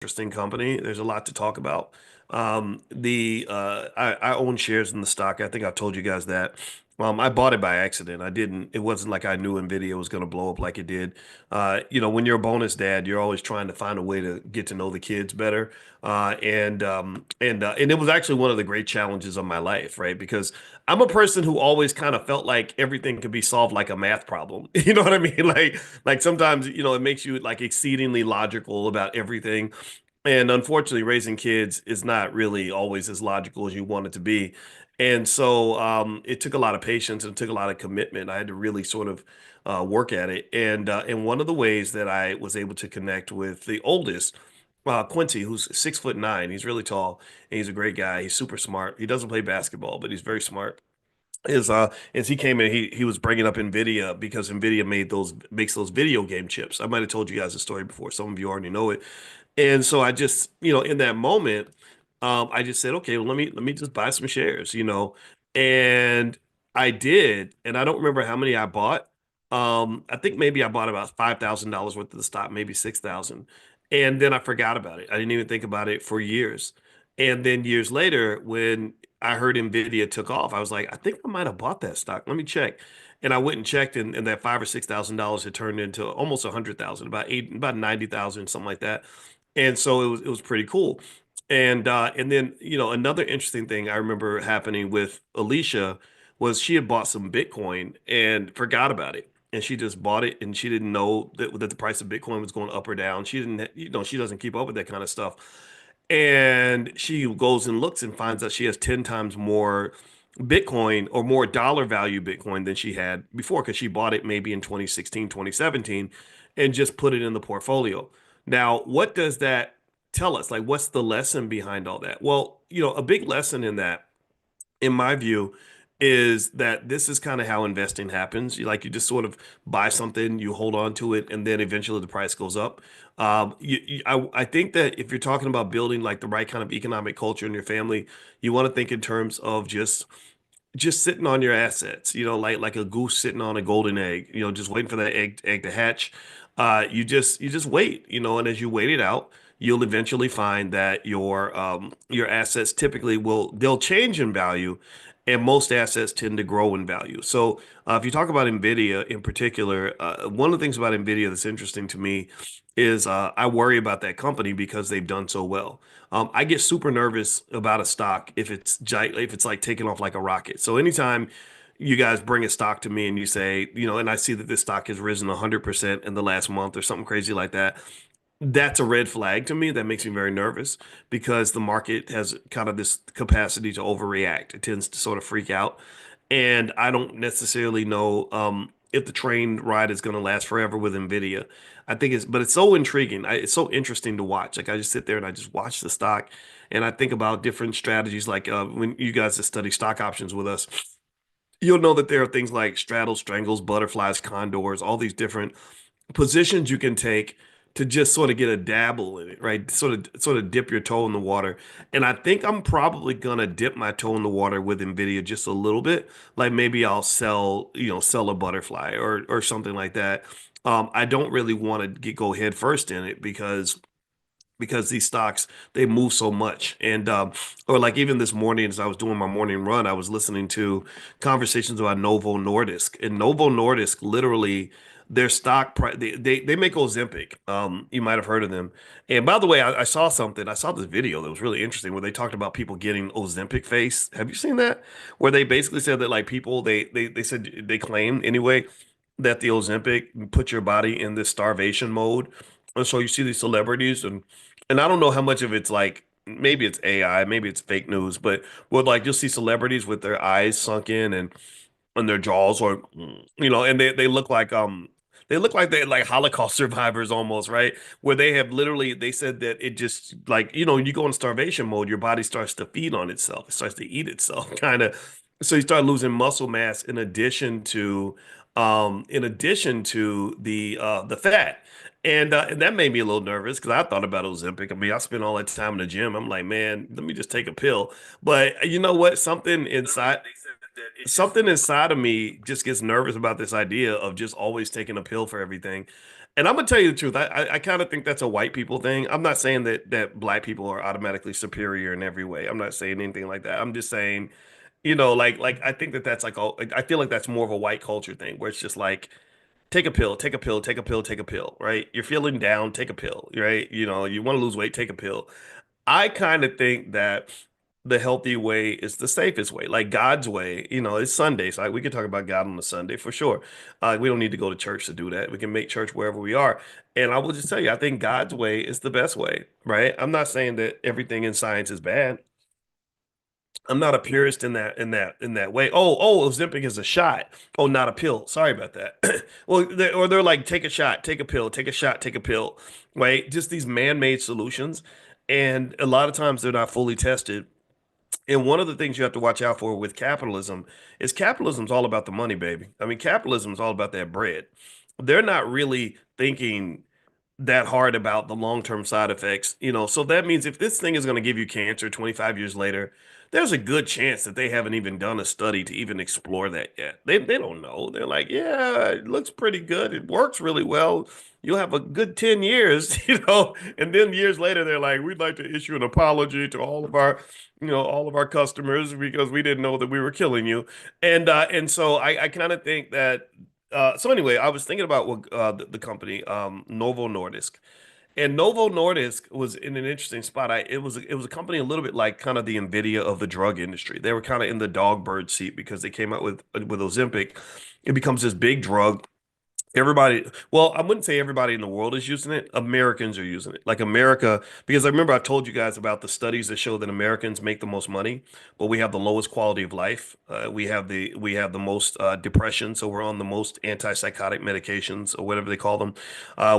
Interesting company. There's a lot to talk about. I own shares in the stock. I think I told you guys that. I bought it by accident. I didn't. It wasn't like I knew Nvidia was going to blow up like it did. When you're a bonus dad, you're always trying to find a way to get to know the kids better. And it was actually one of the great challenges of my life, right? Because I'm a person who always kind of felt like everything could be solved like a math problem. You know what I mean? Like sometimes, it makes you like exceedingly logical about everything. And unfortunately, raising kids is not really always as logical as you want it to be. And so it took a lot of patience and it took a lot of commitment. I had to really sort of work at it. And one of the ways that I was able to connect with the oldest, Quincy, who's 6'9", he's really tall and he's a great guy. He's super smart. He doesn't play basketball, but he's very smart. As he came in, he was bringing up Nvidia because Nvidia makes those video game chips. I might have told you guys the story before. Some of you already know it. And so I just, in that moment, I just said, okay, well, let me just buy some shares, and I did, and I don't remember how many I bought. I think maybe I bought about $5,000 worth of the stock, maybe 6,000, and then I forgot about it. I didn't even think about it for years, and then years later, when I heard Nvidia took off, I was like, I think I might have bought that stock. Let me check. And I went and checked, and that $5,000 or $6,000 had turned into almost 100,000, about 90,000, something like that. And so it was pretty cool. And then another interesting thing I remember happening with Alicia was she had bought some Bitcoin and forgot about it. And she just bought it and she didn't know that the price of Bitcoin was going up or down. She didn't, she doesn't keep up with that kind of stuff. And she goes and looks and finds that she has 10 times more Bitcoin or more dollar value Bitcoin than she had before because she bought it maybe in 2016, 2017, and just put it in the portfolio. Now, what does that tell us? Like, what's the lesson behind all that? Well, a big lesson in that, in my view, is that this is kind of how investing happens. You just sort of buy something, you hold on to it, and then eventually the price goes up. I think that if you're talking about building like the right kind of economic culture in your family, you want to think in terms of just sitting on your assets, like a goose sitting on a golden egg, just waiting for that egg to hatch. You just wait, and as you wait it out, you'll eventually find that your assets typically they'll change in value, and most assets tend to grow in value. So if you talk about Nvidia in particular, one of the things about Nvidia that's interesting to me is I worry about that company because they've done so well. I get super nervous about a stock if it's like taking off like a rocket. So anytime you guys bring a stock to me and you say, and I see that this stock has risen 100% in the last month or something crazy like that, that's a red flag to me. That makes me very nervous because the market has kind of this capacity to overreact. It tends to sort of freak out. And I don't necessarily know if the train ride is going to last forever with Nvidia. But it's so intriguing. It's so interesting to watch. Like I just sit there and I just watch the stock and I think about different strategies. Like when you guys that study stock options with us, you'll know that there are things like straddles, strangles, butterflies, condors, all these different positions you can take to just sort of get a dabble in it, right? Sort of dip your toe in the water. And I think I'm probably gonna dip my toe in the water with Nvidia just a little bit. Like maybe I'll sell a butterfly or something like that. I don't really want to go head first in it because these stocks they move so much or like even this morning as I was doing my morning run I was listening to conversations about Novo Nordisk, and Novo Nordisk literally their stock price they make Ozempic. You might have heard of them. And by the way, I saw this video that was really interesting where they talked about people getting Ozempic face. Have you seen that? Where they basically said that like people they said they claim anyway that the Ozempic put your body in this starvation mode. And so you see these celebrities and I don't know how much of it's like maybe it's AI, maybe it's fake news, but with like you'll see celebrities with their eyes sunk in and their jaws or and they look like they're like Holocaust survivors almost, right? Where they have literally they said that it just like you go in starvation mode, your body starts to feed on itself. It starts to eat itself kind of. So you start losing muscle mass in addition to the fat. And that made me a little nervous because I thought about Ozempic. I mean, I spent all that time in the gym. I'm like, man, let me just take a pill. But you know what? Something inside of me just gets nervous about this idea of just always taking a pill for everything. And I'm gonna tell you the truth. I kind of think that's a white people thing. I'm not saying that black people are automatically superior in every way. I'm not saying anything like that. I'm just saying, like I think that that's like I feel like that's more of a white culture thing where it's just like take a pill, take a pill, take a pill, take a pill, right? You're feeling down, take a pill, right? You want to lose weight, take a pill. I kind of think that the healthy way is the safest way, like God's way. It's Sunday, so we can talk about God on a Sunday for sure. We don't need to go to church to do that. We can make church wherever we are. And I will just tell you, I think God's way is the best way, right? I'm not saying that everything in science is bad. I'm not a purist in that way. Oh, Ozempic is a shot. Oh, not a pill. Sorry about that. Well, they're like take a shot, take a pill, take a shot, take a pill, right? Just these man-made solutions, and a lot of times they're not fully tested. And one of the things you have to watch out for with capitalism is capitalism's all about the money, baby. I mean, capitalism's all about that bread. They're not really thinking that hard about the long-term side effects, So that means if this thing is going to give you cancer 25 years later, there's a good chance that they haven't even done a study to even explore that yet. They don't know. They're like, yeah, it looks pretty good. It works really well. You'll have a good 10 years, and then years later they're like, we'd like to issue an apology to all of our customers because we didn't know that we were killing you. And so I kind of think that so anyway, I was thinking about what the company Novo Nordisk, and Novo Nordisk was in an interesting spot. It was a company a little bit like kind of the Nvidia of the drug industry. They were kind of in the dog bird seat because they came out with Ozempic. It becomes this big drug. Everybody, well, I wouldn't say everybody in the world is using it. Americans are using it. Like America, because I remember I told you guys about the studies that show that Americans make the most money, but we have the lowest quality of life. We have the most depression, so we're on the most antipsychotic medications or whatever they call them.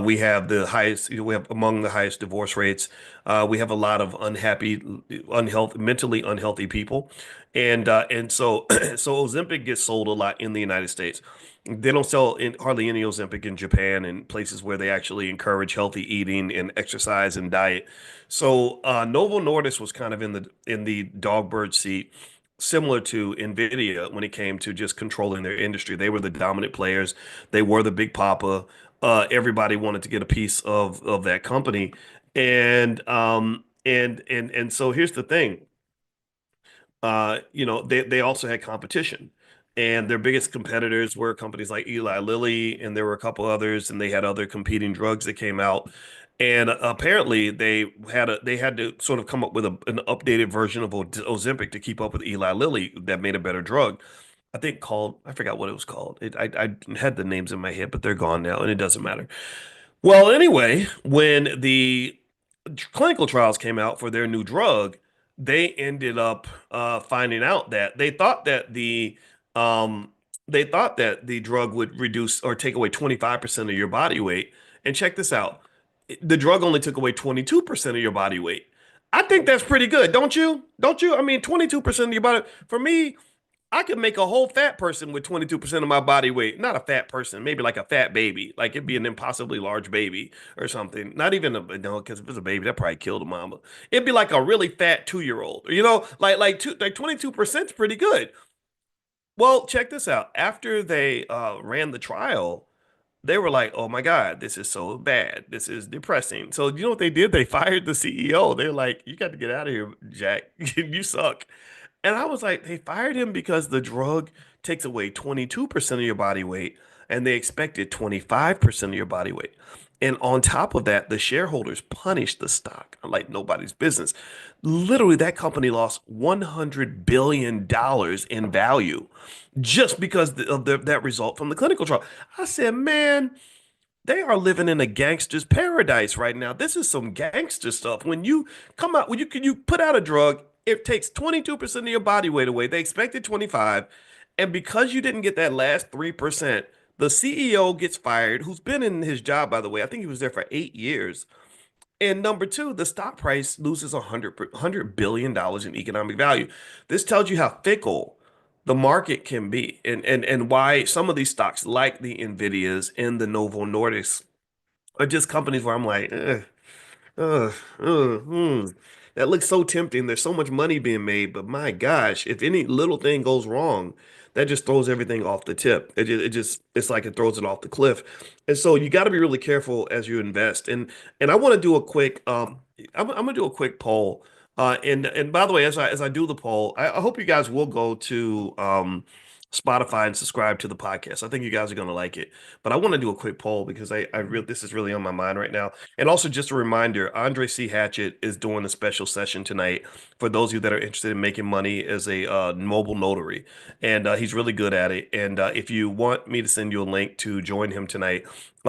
We have among the highest divorce rates. We have a lot of mentally unhealthy people, and so so Ozempic gets sold a lot in the United States. They don't sell hardly any Ozempic in Japan and places where they actually encourage healthy eating and exercise and diet. So Novo Nordisk was kind of in the dog bird seat, similar to Nvidia when it came to just controlling their industry. They were the dominant players. They were the big papa. Everybody wanted to get a piece of that company, and so here's the thing. They also had competition. And their biggest competitors were companies like Eli Lilly, and there were a couple others, and they had other competing drugs that came out. And apparently, they had to sort of come up with an updated version of Ozempic to keep up with Eli Lilly that made a better drug. I forgot what it was called. I had the names in my head, but they're gone now, and it doesn't matter. Well, anyway, when the clinical trials came out for their new drug, they ended up finding out that um, they thought that the drug would reduce or take away 25% of your body weight. And check this out. The drug only took away 22% of your body weight. I think that's pretty good, don't you? Don't you? I mean, 22% of your body. For me, I could make a whole fat person with 22% of my body weight. Not a fat person, maybe like a fat baby. Like it'd be an impossibly large baby or something. Not even no, because if it's a baby, that probably killed a mama. It'd be like a really fat 2-year-old. Like 22% is pretty good. Well, check this out. After they ran the trial, they were like, "Oh my God, this is so bad. This is depressing." So you know what they did? They fired the CEO. They're like, "You got to get out of here, Jack. You suck." And I was like, they fired him because the drug takes away 22% of your body weight, and they expected 25% of your body weight. And on top of that, the shareholders punished the stock like nobody's business. Literally, that company lost $100 billion in value just because of that result from the clinical trial. I said, man, they are living in a gangster's paradise right now. This is some gangster stuff. When you come out, when you put out a drug, it takes 22% of your body weight away. They expected 25, and because you didn't get that last 3%, the CEO gets fired, who's been in his job, by the way. I think he was there for 8 years. And number two, the stock price loses $100 billion in economic value. This tells you how fickle the market can be, and why some of these stocks, like the Nvidias and the Novo Nordisk, are just companies where I'm like, uh, that looks so tempting. There's so much money being made, but my gosh, if any little thing goes wrong, that just throws everything off the tip. It's like it throws it off the cliff. And so you got to be really careful as you invest. And I want to do a quick I'm gonna do a quick poll. And by the way, as I do the poll, I hope you guys will go to Spotify and subscribe to the podcast. I think you guys are gonna like it. But I want to do a quick poll because I real this is really on my mind right now. And also just a reminder, Andre C. Hatchett is doing a special session tonight for those of you that are interested in making money as a mobile notary. And he's really good at it. And if you want me to send you a link to join him tonight,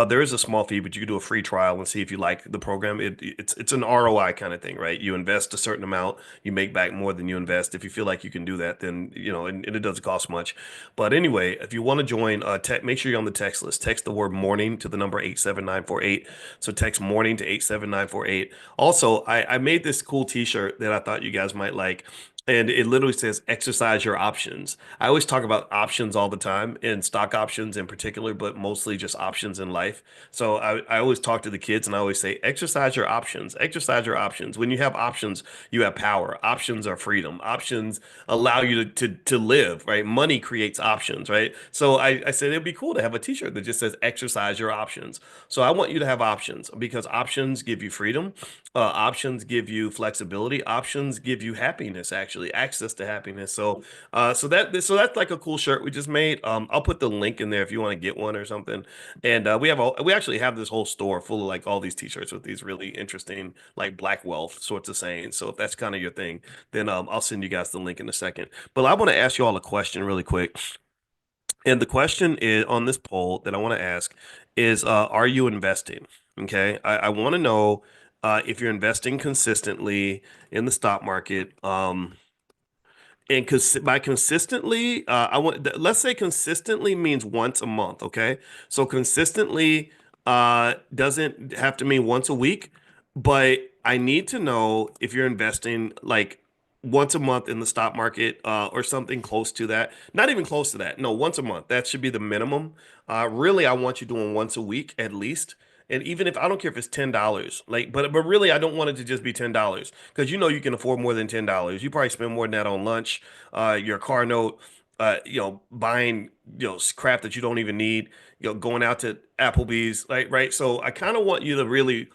there is a small fee, but you can do a free trial and see if you like the program. It's an ROI kind of thing, right? You invest a certain amount, you make back more than you invest. If you feel like you can do that, then and it doesn't cost much. But anyway, if you want to join, make sure you're on the text list. Text the word morning to the number 87948. So text morning to 87948. Also, I made this cool t-shirt that I thought you guys might like. And it literally says exercise your options. I always talk about options all the time, and stock options in particular, but mostly just options in life. So I always talk to the kids and I always say, exercise your options, exercise your options. When you have options, you have power. Options are freedom. Options allow you to live, right? Money creates options, right? So I said it'd be cool to have a t-shirt that just says exercise your options. So I want you to have options because options give you freedom. Options give you flexibility. Options give you happiness, actually, access to happiness. So that's like a cool shirt we just made. I'll put the link in there if you want to get one or something. And we actually have this whole store full of like all these t-shirts with these really interesting like black wealth sorts of sayings. So if that's kind of your thing, then I'll send you guys the link in a second. But I want to ask you all a question really quick. And the question is on this poll that I want to ask is, are you investing? Okay. I want to know if you're investing consistently in the stock market. And by consistently, let's say consistently means once a month, okay? So consistently doesn't have to mean once a week, but I need to know if you're investing like once a month in the stock market or something close to that. Not even close to that. No, once a month. That should be the minimum. Really, I want you doing once a week at least. And even if I don't care if it's $10, like, but really, I don't want it to just be $10 because you can afford more than $10. You probably spend more than that on lunch, your car note, buying crap that you don't even need, going out to Applebee's, like right. So I kind of want you to really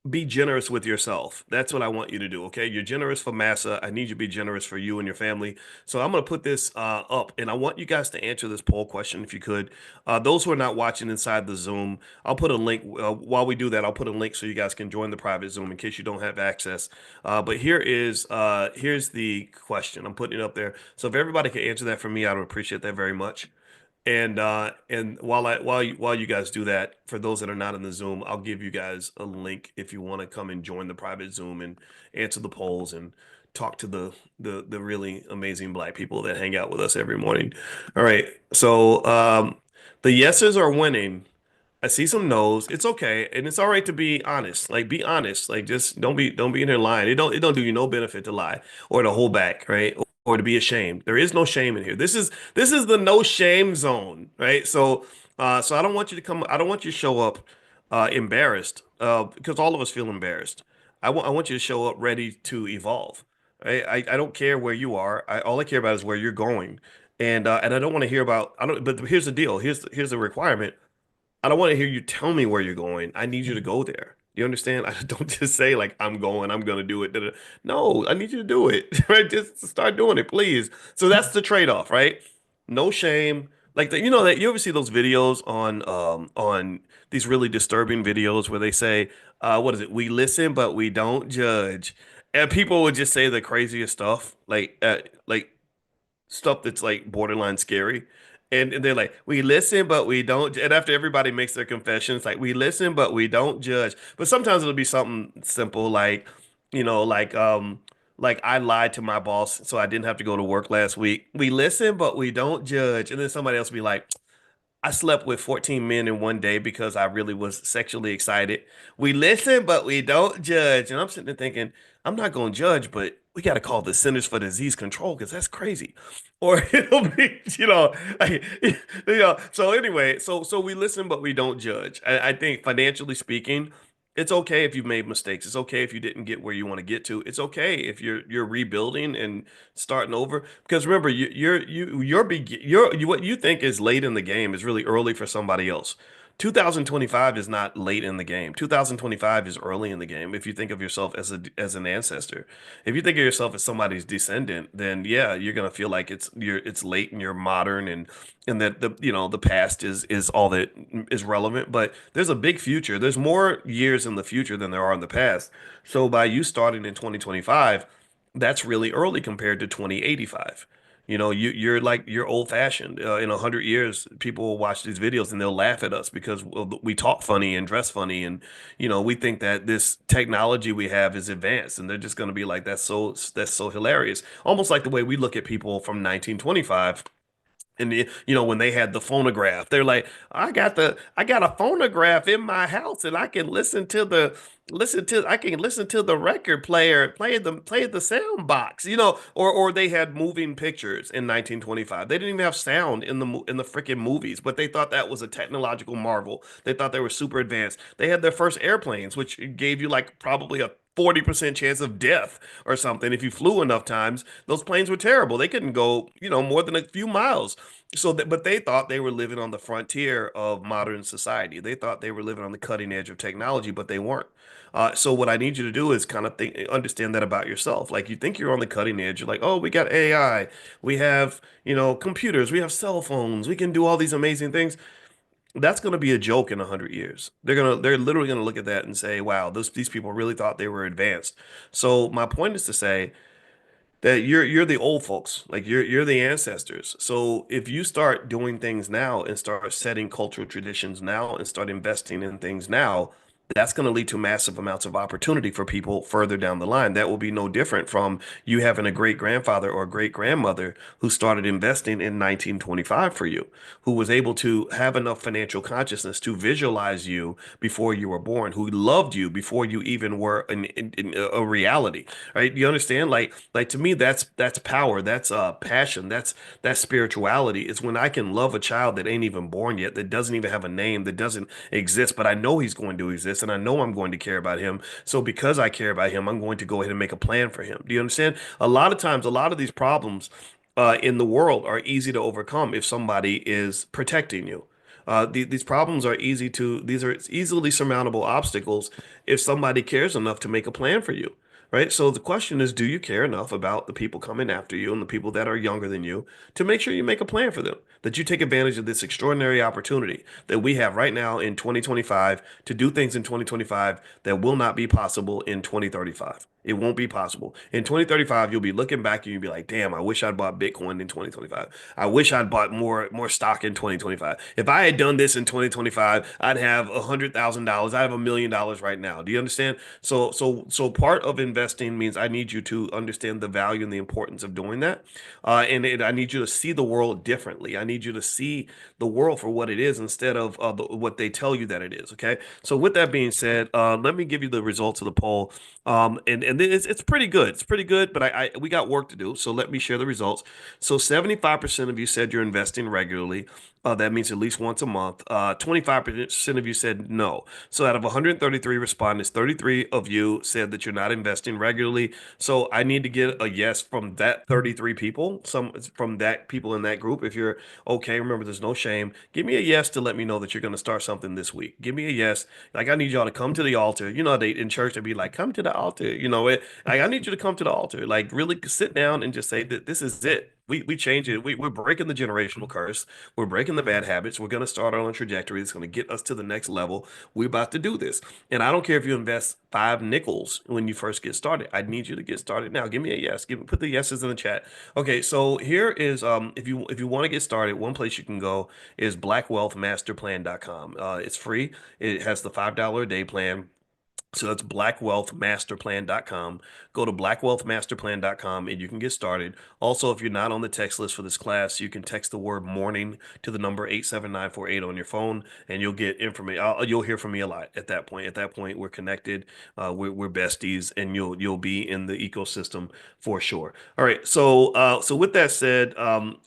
be generous with yourself. That's what I want you to do. Okay. You're generous for massa. I need you to be generous for you and your family. So I'm going to put this up and I want you guys to answer this poll question if you could. Those who are not watching inside the Zoom, I'll put a link while we do that. I'll put a link so you guys can join the private Zoom in case you don't have access. But here's the question. I'm putting it up there. So if everybody can answer that for me, I would appreciate that very much. And while you guys do that, for those that are not in the Zoom, I'll give you guys a link if you want to come and join the private Zoom and answer the polls and talk to the really amazing black people that hang out with us every morning. All right. So the yeses are winning. I see some no's. It's okay, and it's all right to be honest. Like be honest. Like just don't be in there lying. It don't do you no benefit to lie or to hold back, right? Or to be ashamed. There is no shame in here. This is the no shame zone, right? So I don't want you to come. I don't want you to show up embarrassed because all of us feel embarrassed. I want you to show up ready to evolve. Right? I don't care where you are. All I care about is where you're going. And I don't want to hear about I don't but here's the deal. Here's the requirement. I don't want to hear you tell me where you're going. I need you to go there. You understand? I don't just say like I'm going, I'm gonna do it. Da, da. No, I need you to do it. Right? Just start doing it, please. So that's the trade-off, right? No shame. Like that you ever see those videos on these really disturbing videos where they say, what is it? We listen, but we don't judge. And people would just say the craziest stuff, like stuff that's like borderline scary. And they're like, we listen, but we don't. And after everybody makes their confessions, like, we listen, but we don't judge. But sometimes it'll be something simple like, you know, like I lied to my boss, so I didn't have to go to work last week. We listen, but we don't judge. And then somebody else will be like, I slept with 14 men in one day because I really was sexually excited. We listen, but we don't judge. And I'm sitting there thinking, I'm not going to judge, but we got to call the Centers for Disease Control because that's crazy. Or it'll be, so anyway, so we listen, but we don't judge. I think financially speaking, It's okay if you've made mistakes. It's okay if you didn't get where you want to get to. It's okay if you're rebuilding and starting over. Because remember, what you think is late in the game is really early for somebody else. 2025 is not late in the game. 2025 is early in the game. If you think of yourself as an ancestor, if you think of yourself as somebody's descendant, then yeah, you're gonna feel like it's late and you're modern and that the past is all that is relevant, but there's a big future. There's more years in the future than there are in the past. So by you starting in 2025, that's really early compared to 2085. You're old fashioned. In 100 years, people will watch these videos and they'll laugh at us because we talk funny and dress funny, and we think that this technology we have is advanced, and they're just going to be like, that's so hilarious. Almost like the way we look at people from 1925. And when they had the phonograph, they're like, I got a phonograph in my house and I can listen to the record player play the sound box, or they had moving pictures in 1925. They didn't even have sound in the freaking movies, but they thought that was a technological marvel. They thought they were super advanced. They had their first airplanes, which gave you like probably a 40% chance of death or something if you flew enough times. Those planes were terrible. They couldn't go, more than a few miles. But they thought they were living on the frontier of modern society. They thought they were living on the cutting edge of technology, but they weren't. So what I need you to do is kind of understand that about yourself. Like you think you're on the cutting edge. You're like, oh, we got AI, we have, computers, we have cell phones, we can do all these amazing things. That's going to be a joke in 100 years. They're literally going to look at that and say, wow, these people really thought they were advanced. So my point is to say that you're the old folks, like you're the ancestors. So if you start doing things now and start setting cultural traditions now and start investing in things now, that's going to lead to massive amounts of opportunity for people further down the line. That will be no different from you having a great grandfather or a great grandmother who started investing in 1925 for you, who was able to have enough financial consciousness to visualize you before you were born, who loved you before you even were in a reality, right? You understand? Like to me, that's power, that's passion, that's spirituality. It's when I can love a child that ain't even born yet, that doesn't even have a name, that doesn't exist, but I know he's going to exist and I know I'm going to care about him. So because I care about him, I'm going to go ahead and make a plan for him. Do you understand? A lot of times, a lot of these problems in the world are easy to overcome if somebody is protecting you. These problems are these are easily surmountable obstacles if somebody cares enough to make a plan for you, right? So the question is, do you care enough about the people coming after you and the people that are younger than you to make sure you make a plan for them, that you take advantage of this extraordinary opportunity that we have right now in 2025 to do things in 2025 that will not be possible in 2035. It won't be possible. In 2035, you'll be looking back and you'll be like, damn, I wish I'd bought Bitcoin in 2025. I wish I'd bought more stock in 2025. If I had done this in 2025, I'd have $100,000. I have $1 million right now. Do you understand? So part of investing means I need you to understand the value and the importance of doing that. I need you to see the world differently. I need you to see the world for what it is instead of what they tell you that it is. Okay. So with that being said, let me give you the results of the poll. And it's pretty good. It's pretty good, but we got work to do. So let me share the results. So 75% of you said you're investing regularly. That means at least once a month. 25% of you said no. So out of 133 respondents, 33 of you said that you're not investing regularly. So I need to get a yes from that 33 people, some from that people in that group. If you're okay, remember there's no shame. Give me a yes to let me know that you're going to start something this week. Give me a yes. Like I need y'all to come to the altar. They in church they'd be like, come to the altar. Like I need you to come to the altar. Like really sit down and just say that this is it. We change it. We're breaking the generational curse. We're breaking the bad habits. We're going to start on a trajectory that's going to get us to the next level. We're about to do this. And I don't care if you invest 5 nickels when you first get started. I need you to get started now. Give me a yes. Put the yeses in the chat. Okay, so here is if you want to get started, one place you can go is blackwealthmasterplan.com. It's free. It has the $5 a day plan. So that's blackwealthmasterplan.com. Go to blackwealthmasterplan.com and you can get started. Also, if you're not on the text list for this class, you can text the word morning to the number 87948 on your phone and you'll get information. You'll hear from me a lot at that point. At that point, we're connected. We're besties and you'll be in the ecosystem for sure. All right. So with that said,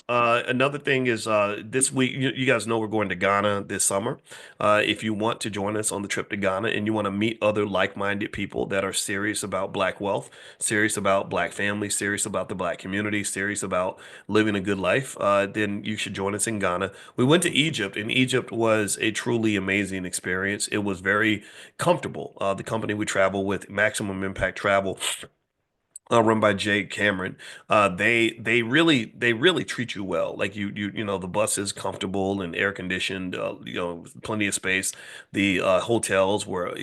another thing is this week, you guys know we're going to Ghana this summer. If you want to join us on the trip to Ghana and you want to meet other like-minded people that are serious about Black wealth, serious about Black families, serious about the Black community, serious about living a good life, then you should join us in Ghana. We went to Egypt, and Egypt was a truly amazing experience. It was very comfortable. The company we travel with, Maximum Impact Travel, run by Jay Cameron. They really treat you well. Like the bus is comfortable and air conditioned. Plenty of space. The hotels were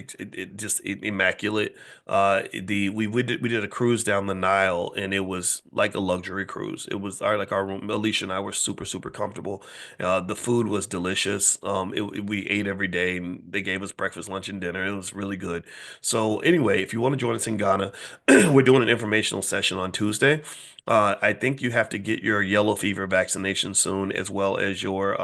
just immaculate. We did a cruise down the Nile and it was like a luxury cruise. It was our room. Alicia and I were super comfortable. The food was delicious. We ate every day and they gave us breakfast, lunch, and dinner. It was really good. So anyway, if you want to join us in Ghana. We're doing an informational session on Tuesday. I think you have to get your yellow fever vaccination soon, as well as your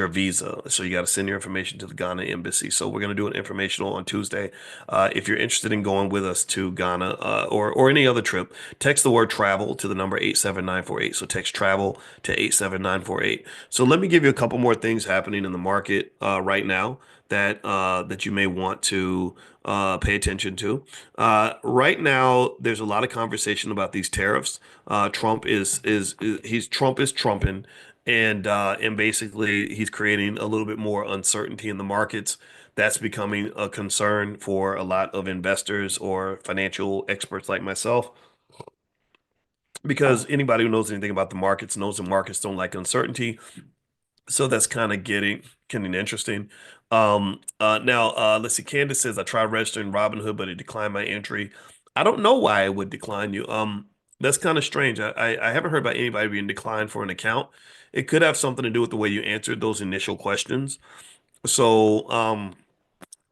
visa. So you got to send your information to the Ghana embassy. So we're going to do an informational on Tuesday. If you're interested in going with us to Ghana or any other trip, text the word travel to the number 87948. So text travel to 87948. So let me give you a couple more things happening in the market right now that you may want to pay attention to. Right now, there's a lot of conversation about these tariffs. Trump is trumping, and basically he's creating a little bit more uncertainty in the markets. That's becoming a concern for a lot of investors or financial experts like myself, because anybody who knows anything about the markets knows the markets don't like uncertainty. So that's kind of getting interesting. Now, let's see. Candace says I tried registering Robinhood, but it declined my entry. I don't know why it would decline you. That's kind of strange. I haven't heard about anybody being declined for an account. It could have something to do with the way you answered those initial questions. So,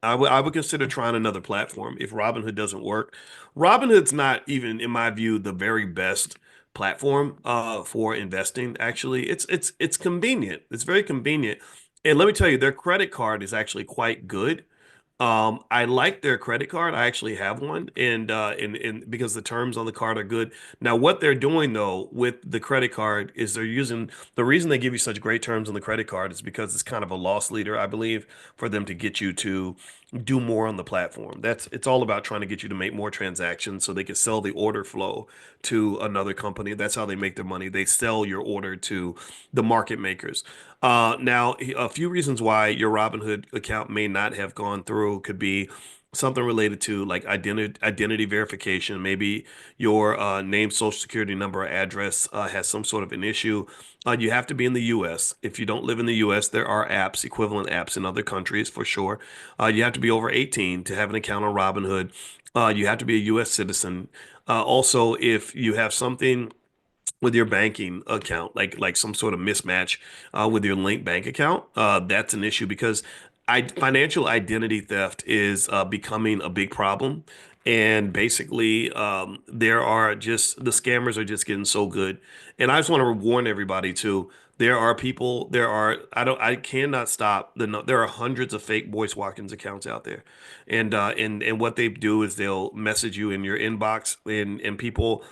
I would consider trying another platform if Robinhood doesn't work. Robinhood's not even, in my view, the very best platform for investing. Actually, it's convenient. It's very convenient. And let me tell you, their credit card is actually quite good. I like their credit card. I actually have one, and because the terms on the card are good. Now, what they're doing though with the credit card is they're using the reason they give you such great terms on the credit card is because it's kind of a loss leader, I believe, for them to get you to do more on the platform. It's all about trying to get you to make more transactions so they can sell the order flow to another company. That's how they make their money. They sell your order to the market makers. Now, a few reasons why your Robinhood account may not have gone through could be something related to like identity verification. Maybe your name, social security number, or address has some sort of an issue. You have to be in the U.S. If you don't live in the U.S., there are apps, equivalent apps in other countries for sure. You have to be over 18 to have an account on Robinhood. You have to be a U.S. citizen. Also, if you have something with your banking account, like some sort of mismatch with your linked bank account, that's an issue because financial identity theft is becoming a big problem. And basically, the scammers are just getting so good. And I just want to warn everybody too. I cannot stop there are hundreds of fake Voice Watkins accounts out there. And what they do is they'll message you in your inbox and people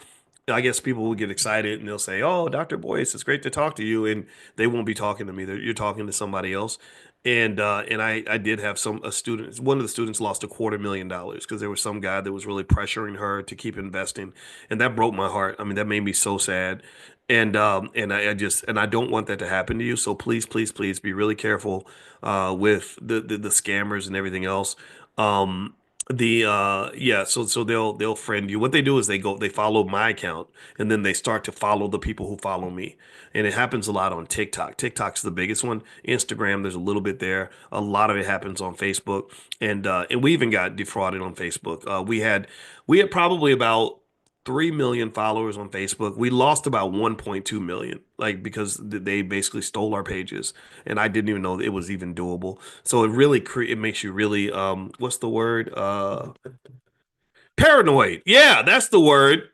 I guess people will get excited and they'll say, "Oh, Dr. Boyce, it's great to talk to you," and they won't be talking to me. You're talking to somebody else. And I did have a student. One of the students lost $250,000 because there was some guy that was really pressuring her to keep investing, and that broke my heart. I mean, that made me so sad. And I don't want that to happen to you. So please be really careful with the scammers and everything else. Um, yeah, so they'll friend you. What they do is they follow my account and then they start to follow the people who follow me. And it happens a lot on TikTok. TikTok's the biggest one. Instagram, there's a little bit there. A lot of it happens on Facebook. And we even got defrauded on Facebook. We had probably about 3 million followers on Facebook. We lost about 1.2 million, like because they basically stole our pages, and I didn't even know it was even doable. So it really it makes you really what's the word? Paranoid. Yeah, that's the word.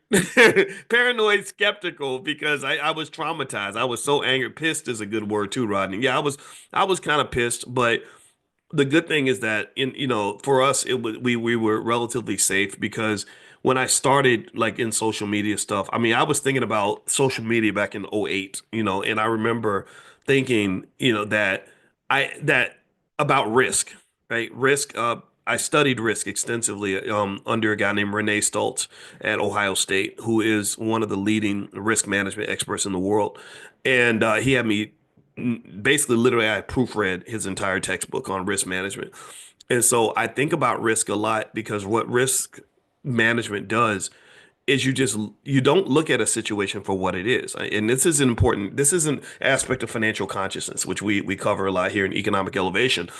Paranoid skeptical because I was traumatized. I was so angry. Pissed is a good word too, Rodney. Yeah, I was kind of pissed, but the good thing is that for us it was we were relatively safe because when I started like in social media stuff, I mean I was thinking about social media back in '08, and I remember thinking, that about risk, right? Risk I studied risk extensively under a guy named Renee Stoltz at Ohio State, who is one of the leading risk management experts in the world. And he had me basically literally I proofread his entire textbook on risk management. And so I think about risk a lot because what risk management does is you don't look at a situation for what it is. And this is important. This is an aspect of financial consciousness, which we cover a lot here in economic elevation.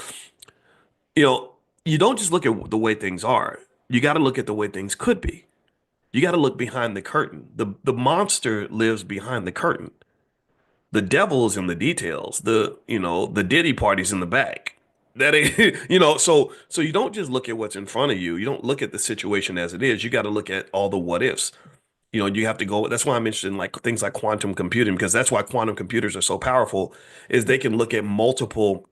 You know, you don't just look at the way things are. You got to look at the way things could be. You got to look behind the curtain. The monster lives behind the curtain. The devil is in the details. The Diddy party's in the back. That ain't, so you don't just look at what's in front of you. You don't look at the situation as it is. You got to look at all the what ifs. You have to go. That's why I'm interested in like things like quantum computing, because that's why quantum computers are so powerful, is they can look at multiple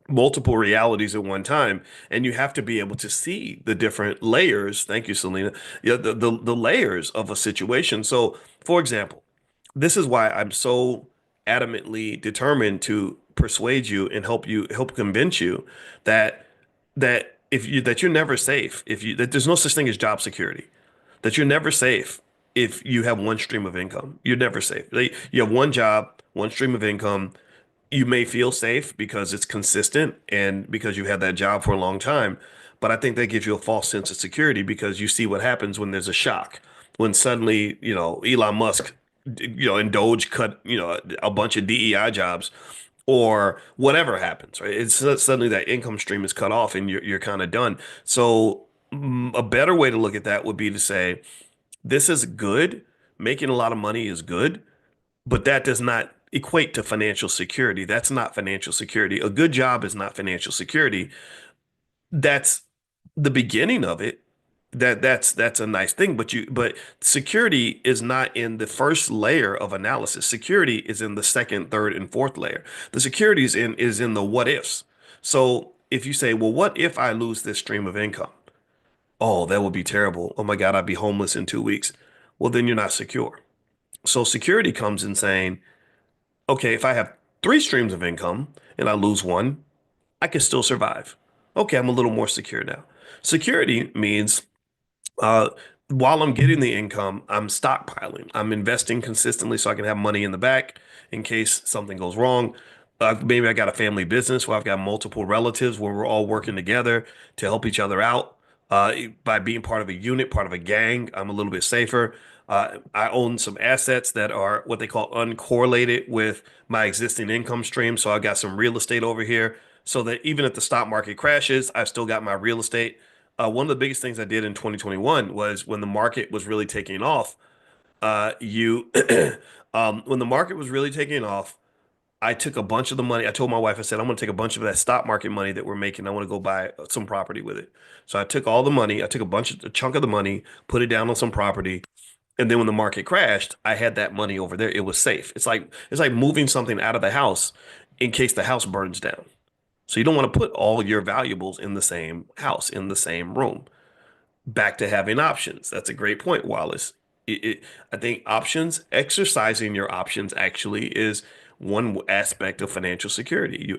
realities at one time, and you have to be able to see the different layers. Thank you, Selena. Yeah, the layers of a situation. So, for example, this is why I'm so adamantly determined to persuade you and help convince you that that you're never safe if you that there's no such thing as job security, that you're never safe if you have one stream of income. You're never safe. You have one job, one stream of income. You may feel safe because it's consistent and because you've had that job for a long time. But I think that gives you a false sense of security because you see what happens when there's a shock. When suddenly, Elon Musk, and Doge cut, a bunch of DEI jobs or whatever happens, right? It's suddenly that income stream is cut off and you're kind of done. So a better way to look at that would be to say, this is good. Making a lot of money is good, but that does not equate to financial security. That's not financial security. A good job is not financial security. That's the beginning of it. That's a nice thing, but security is not in the first layer of analysis. Security is in the second, third, and fourth layer. The security is in the what ifs. So if you say, well, what if I lose this stream of income? Oh, that would be terrible. Oh my God, I'd be homeless in 2 weeks. Well, then you're not secure. So security comes in saying, okay, if I have three streams of income and I lose one, I can still survive. Okay, I'm a little more secure now. Security means uh, while I'm getting the income, I'm stockpiling. I'm investing consistently so I can have money in the back in case something goes wrong. Maybe I got a family business where I've got multiple relatives where we're all working together to help each other out. By being part of a unit, part of a gang, I'm a little bit safer. I own some assets that are what they call uncorrelated with my existing income stream. So I got some real estate over here so that even if the stock market crashes, I've still got my real estate. One of the biggest things I did in 2021 was when the market was really taking off. You, when the market was really taking off, I took a bunch of the money. I told my wife, I said, I'm going to take a bunch of that stock market money that we're making. I want to go buy some property with it. So I took all the money. I took a chunk of the money, put it down on some property. And then when the market crashed, I had that money over there. It was safe. It's like moving something out of the house in case the house burns down. So you don't want to put all your valuables in the same house, in the same room. Back to having options. That's a great point, Wallace. I think exercising your options actually is one aspect of financial security.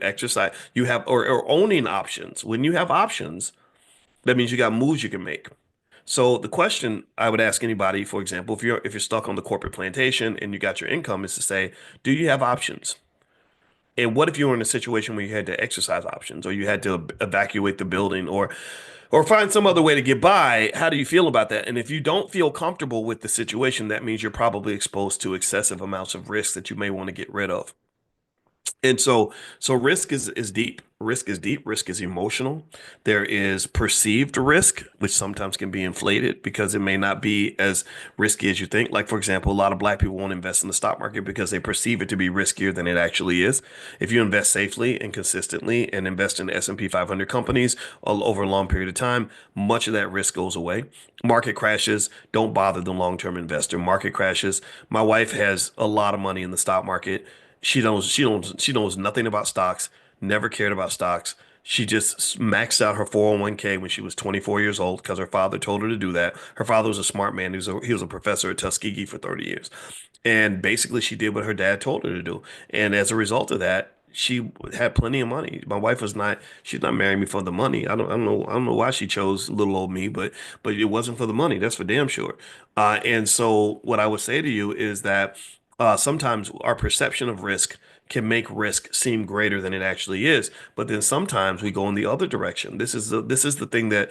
You have, or owning options. When you have options, that means you got moves you can make. So the question I would ask anybody, for example, if you're stuck on the corporate plantation and you got your income, is to say, do you have options? And what if you were in a situation where you had to exercise options, or you had to evacuate the building, or find some other way to get by? How do you feel about that? And if you don't feel comfortable with the situation, that means you're probably exposed to excessive amounts of risk that you may want to get rid of. And so risk is deep. Risk is deep. Risk is emotional. There is perceived risk, which sometimes can be inflated because it may not be as risky as you think. Like, for example, a lot of black people won't invest in the stock market because they perceive it to be riskier than it actually is. If you invest safely and consistently and invest in the S&P 500 companies over a long period of time, much of that risk goes away. Market crashes, don't bother the long-term investor. Market crashes. My wife has a lot of money in the stock market. She knows nothing about stocks, never cared about stocks. She just maxed out her 401k when she was 24 years old because her father told her to do that. Her father was a smart man. He was a professor at Tuskegee for 30 years. And basically she did what her dad told her to do. And as a result of that, she had plenty of money. My wife she's not marrying me for the money. I don't know why she chose little old me, but it wasn't for the money. That's for damn sure. And so what I would say to you is that sometimes our perception of risk can make risk seem greater than it actually is. But then sometimes we go in the other direction. This is the thing that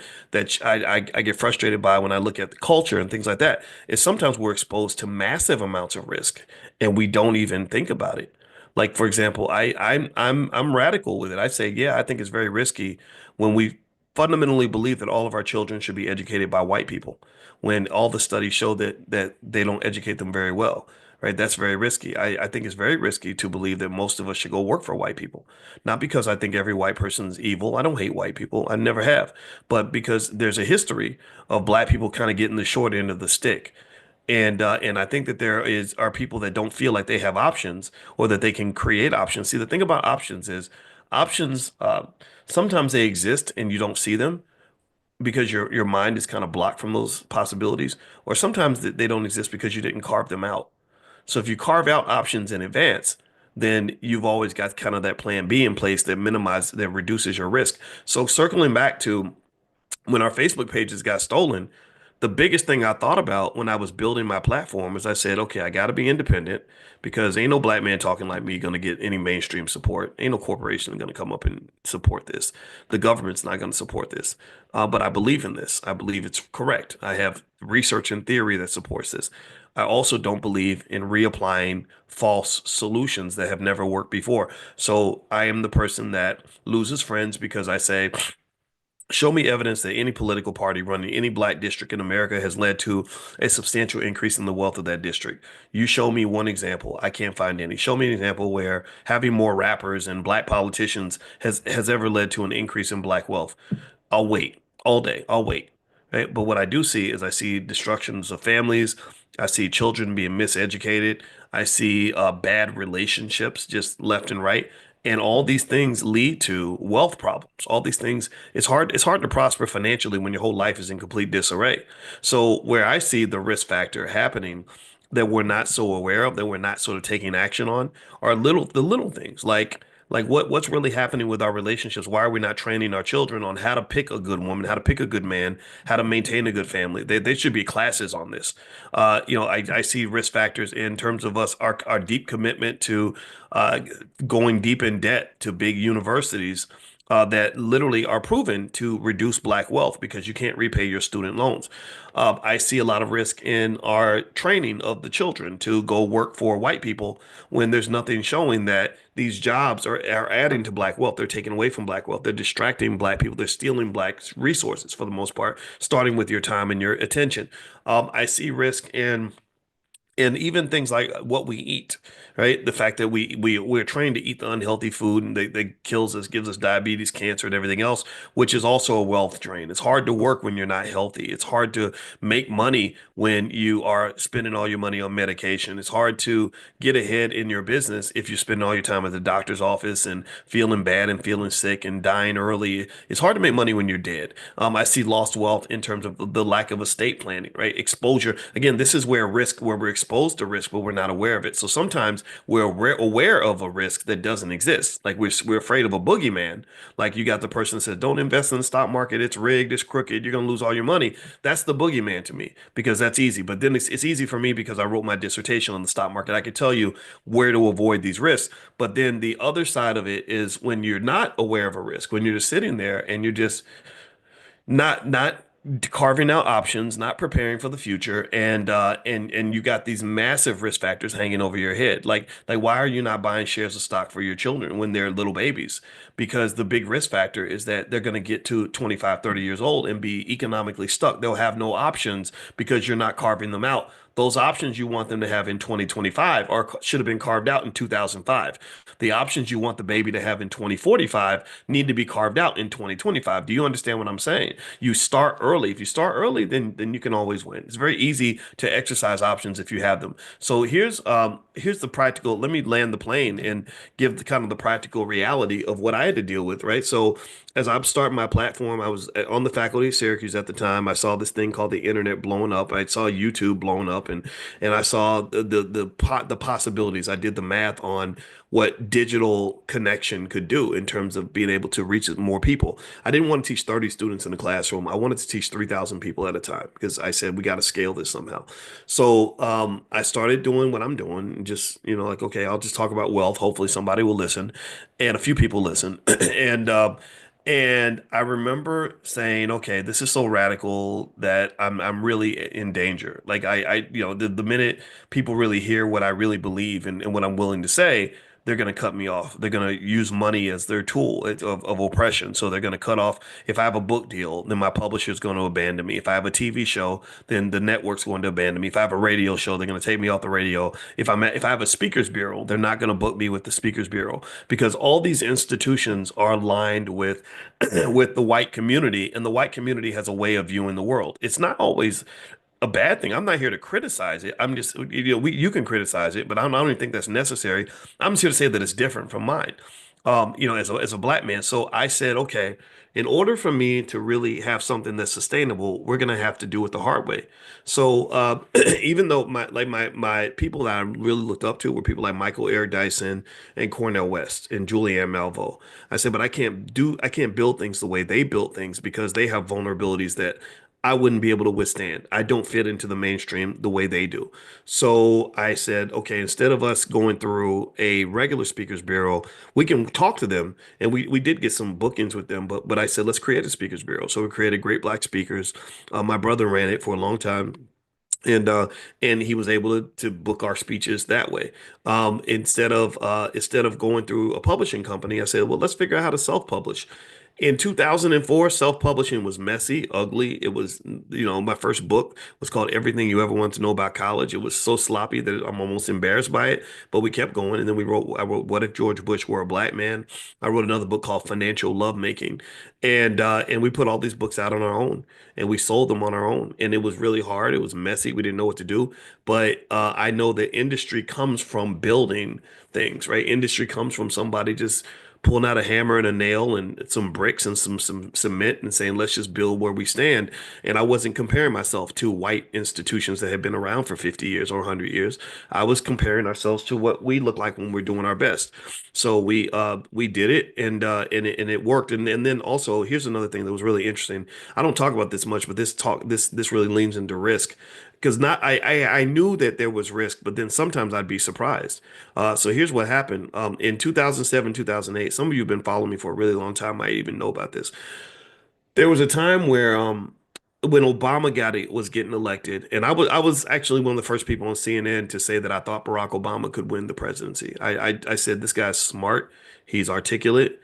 I get frustrated by when I look at the culture and things like that. Is sometimes we're exposed to massive amounts of risk and we don't even think about it. Like for example, I'm radical with it. I say, yeah, I think it's very risky when we fundamentally believe that all of our children should be educated by white people, when all the studies show that they don't educate them very well, right? That's very risky. I think it's very risky to believe that most of us should go work for white people. Not because I think every white person's evil. I don't hate white people. I never have. But because there's a history of black people kind of getting the short end of the stick. And I think that there are people that don't feel like they have options or that they can create options. See, the thing about options is options sometimes they exist and you don't see them because your mind is kind of blocked from those possibilities, or sometimes they don't exist because you didn't carve them out. So if you carve out options in advance, then you've always got kind of that plan B in place that reduces your risk. So circling back to when our Facebook pages got stolen, the biggest thing I thought about when I was building my platform is I said, okay, I got to be independent because ain't no black man talking like me going to get any mainstream support. Ain't no corporation going to come up and support this. The government's not going to support this. But I believe in this. I believe it's correct. I have research and theory that supports this. I also don't believe in reapplying false solutions that have never worked before. So I am the person that loses friends because I say, show me evidence that any political party running any black district in America has led to a substantial increase in the wealth of that district. You show me one example. I can't find any. Show me an example where having more rappers and black politicians has ever led to an increase in black wealth. I'll wait all day. I'll wait. Right? But what I do see is I see destructions of families. I see children being miseducated. I see bad relationships just left and right. And all these things lead to wealth problems. All these things, it's hard to prosper financially when your whole life is in complete disarray. So where I see the risk factor happening that we're not so aware of, that we're not sort of taking action on, are the little things like what's really happening with our relationships? Why are we not training our children on how to pick a good woman, how to pick a good man, how to maintain a good family? They should be classes on this. I see risk factors in terms of our deep commitment to uh, going deep in debt to big universities that literally are proven to reduce black wealth because you can't repay your student loans. I see a lot of risk in our training of the children to go work for white people when there's nothing showing that these jobs are adding to black wealth. They're taking away from black wealth. They're distracting black people. They're stealing black resources for the most part, starting with your time and your attention. I see risk in and even things like what we eat, right? The fact that we're trained to eat the unhealthy food and that kills us, gives us diabetes, cancer, and everything else, which is also a wealth drain. It's hard to work when you're not healthy. It's hard to make money when you are spending all your money on medication. It's hard to get ahead in your business if you're spending all your time at the doctor's office and feeling bad and feeling sick and dying early. It's hard to make money when you're dead. I see lost wealth in terms of the lack of estate planning, right? Exposure. Again, this is where we're exposed to risk, but we're not aware of it. So sometimes we're aware of a risk that doesn't exist. Like we're afraid of a boogeyman. Like you got the person that says, "Don't invest in the stock market. It's rigged. It's crooked. You're gonna lose all your money." That's the boogeyman to me because that's easy. But then it's easy for me because I wrote my dissertation on the stock market. I could tell you where to avoid these risks. But then the other side of it is when you're not aware of a risk, when you're just sitting there and you're just not carving out options, not preparing for the future, and you got these massive risk factors hanging over your head. Like why are you not buying shares of stock for your children when they're little babies? Because the big risk factor is that they're going to get to 25, 30 years old and be economically stuck. They'll have no options because you're not carving them out. Those options you want them to have in 2025 or should have been carved out in 2005. The options you want the baby to have in 2045 need to be carved out in 2025. Do you understand what I'm saying? You start early. If you start early, then you can always win. It's very easy to exercise options if you have them. So here's the practical. Let me land the plane and give the kind of the practical reality of what I had to deal with, right? So as I'm starting my platform, I was on the faculty of Syracuse at the time. I saw this thing called the internet blowing up. I saw YouTube blowing up, and I saw the possibilities. I did the math on what digital connection could do in terms of being able to reach more people. I didn't want to teach 30 students in the classroom. I wanted to teach 3,000 people at a time because I said we got to scale this somehow. So I started doing what I'm doing, just like okay, I'll just talk about wealth. Hopefully somebody will listen, and a few people listen, and I remember saying, okay, this is so radical that I'm really in danger. Like the minute people really hear what I really believe and what I'm willing to say, they're going to cut me off. They're going to use money as their tool of oppression. So they're going to cut off. If I have a book deal, then my publisher is going to abandon me. If I have a TV show, then the network's going to abandon me. If I have a radio show, they're going to take me off the radio. If I have a speakers bureau, they're not going to book me with the speakers bureau because all these institutions are aligned with with the white community, and the white community has a way of viewing the world. It's not always a bad thing. I'm not here to criticize it. I'm just, you can criticize it, but I don't even think that's necessary. I'm just here to say that it's different from mine, as a black man. So I said, okay, in order for me to really have something that's sustainable, we're gonna have to do it the hard way. So even though my people that I really looked up to were people like Michael Eric Dyson and Cornel West and Julianne Malveaux, I said, but I can't build things the way they built things because they have vulnerabilities that I wouldn't be able to withstand. I don't fit into the mainstream the way they do. So I said, okay, instead of us going through a regular speakers bureau, we can talk to them. And we did get some bookings with them, but I said, let's create a speakers bureau. So we created Great Black Speakers. My brother ran it for a long time. And he was able to book our speeches that way. Instead of going through a publishing company, I said, well, let's figure out how to self-publish. In 2004, self-publishing was messy, ugly. It was, my first book was called Everything You Ever Want to Know About College. It was so sloppy that I'm almost embarrassed by it, but we kept going. And then I wrote What If George Bush Were a Black Man? I wrote another book called Financial Lovemaking. And we put all these books out on our own and we sold them on our own. And it was really hard. It was messy. We didn't know what to do. But I know that industry comes from building things, right? Industry comes from somebody just pulling out a hammer and a nail and some bricks and some cement and saying, let's just build where we stand. And I wasn't comparing myself to white institutions that had been around for 50 years or 100 years. I was comparing ourselves to what we look like when we're doing our best. So we did it and it worked. And then also here's another thing that was really interesting. I don't talk about this much, but this really leans into risk. Because not I knew that there was risk, but then sometimes I'd be surprised. So here's what happened. In 2007, 2008, some of you have been following me for a really long time might even know about this. There was a time where when Obama was getting elected, and I was actually one of the first people on CNN to say that I thought Barack Obama could win the presidency. I said this guy's smart, he's articulate,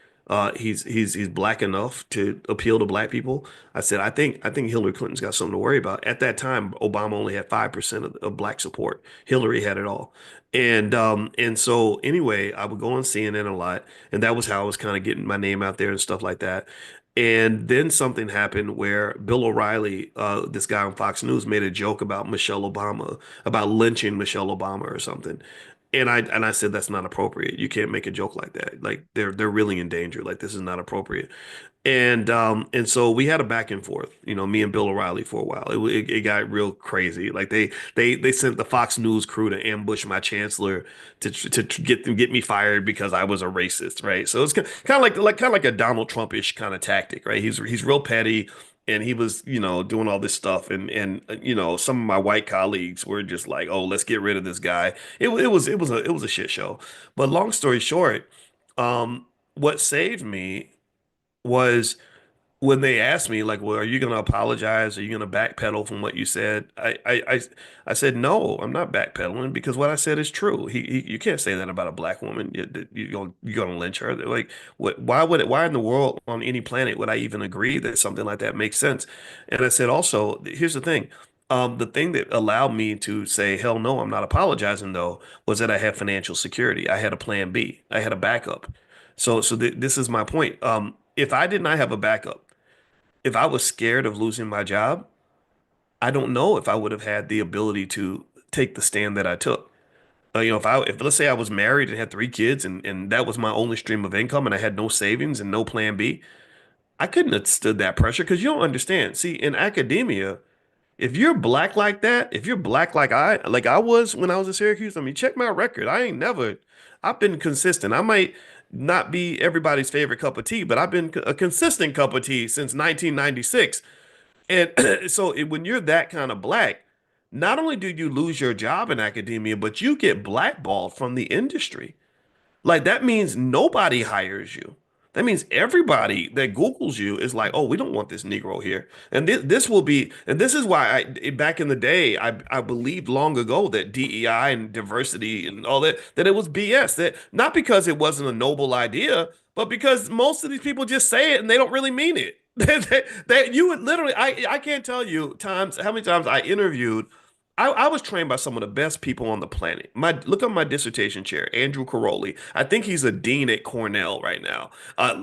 he's black enough to appeal to black people. I said I think Hillary Clinton's got something to worry about. At that time, Obama only had 5% of black support. Hillary had it all. And so anyway, I would go on CNN a lot, and that was how I was kind of getting my name out there and stuff like that. And then something happened where Bill O'Reilly, this guy on Fox News, made a joke about Michelle Obama, about lynching Michelle Obama or something. And I said that's not appropriate. You can't make a joke like that. Like they're really in danger. Like this is not appropriate. And so we had a back and forth, me and Bill O'Reilly for a while. It got real crazy. Like they sent the Fox News crew to ambush my chancellor to get me fired because I was a racist, right? So it's kind of like a Donald Trump-ish kind of tactic, right? He's real petty. And he was, doing all this stuff, and some of my white colleagues were just like, "Oh, let's get rid of this guy." It was a shit show. But long story short, what saved me was when they asked me like, well, are you going to apologize? Are you going to backpedal from what you said? I said, no, I'm not backpedaling because what I said is true. You can't say that about a black woman. You're going to lynch her. Like, what, why in the world on any planet would I even agree that something like that makes sense? And I said, also, here's the thing. The thing that allowed me to say, hell no, I'm not apologizing though, was that I had financial security. I had a plan B. I had a backup. So this is my point. If I did not have a backup, if I was scared of losing my job, I don't know if I would have had the ability to take the stand that I took. If let's say I was married and had three kids and that was my only stream of income and I had no savings and no plan B, I couldn't have stood that pressure because you don't understand. See, in academia, if you're black like that, if you're black like I was when I was at Syracuse, I mean, check my record. I've been consistent. I might not be everybody's favorite cup of tea, but I've been a consistent cup of tea since 1996. And when you're that kind of black, not only do you lose your job in academia, but you get blackballed from the industry. Like that means nobody hires you. That means everybody that Googles you is like, oh, we don't want this Negro here. And this is why back in the day, I believed long ago that DEI and diversity and all that it was BS. That not because it wasn't a noble idea, but because most of these people just say it and they don't really mean it. That you would literally, I can't tell you how many times I interviewed. I was trained by some of the best people on the planet. Look at my dissertation chair, Andrew Caroli. I think he's a dean at Cornell right now.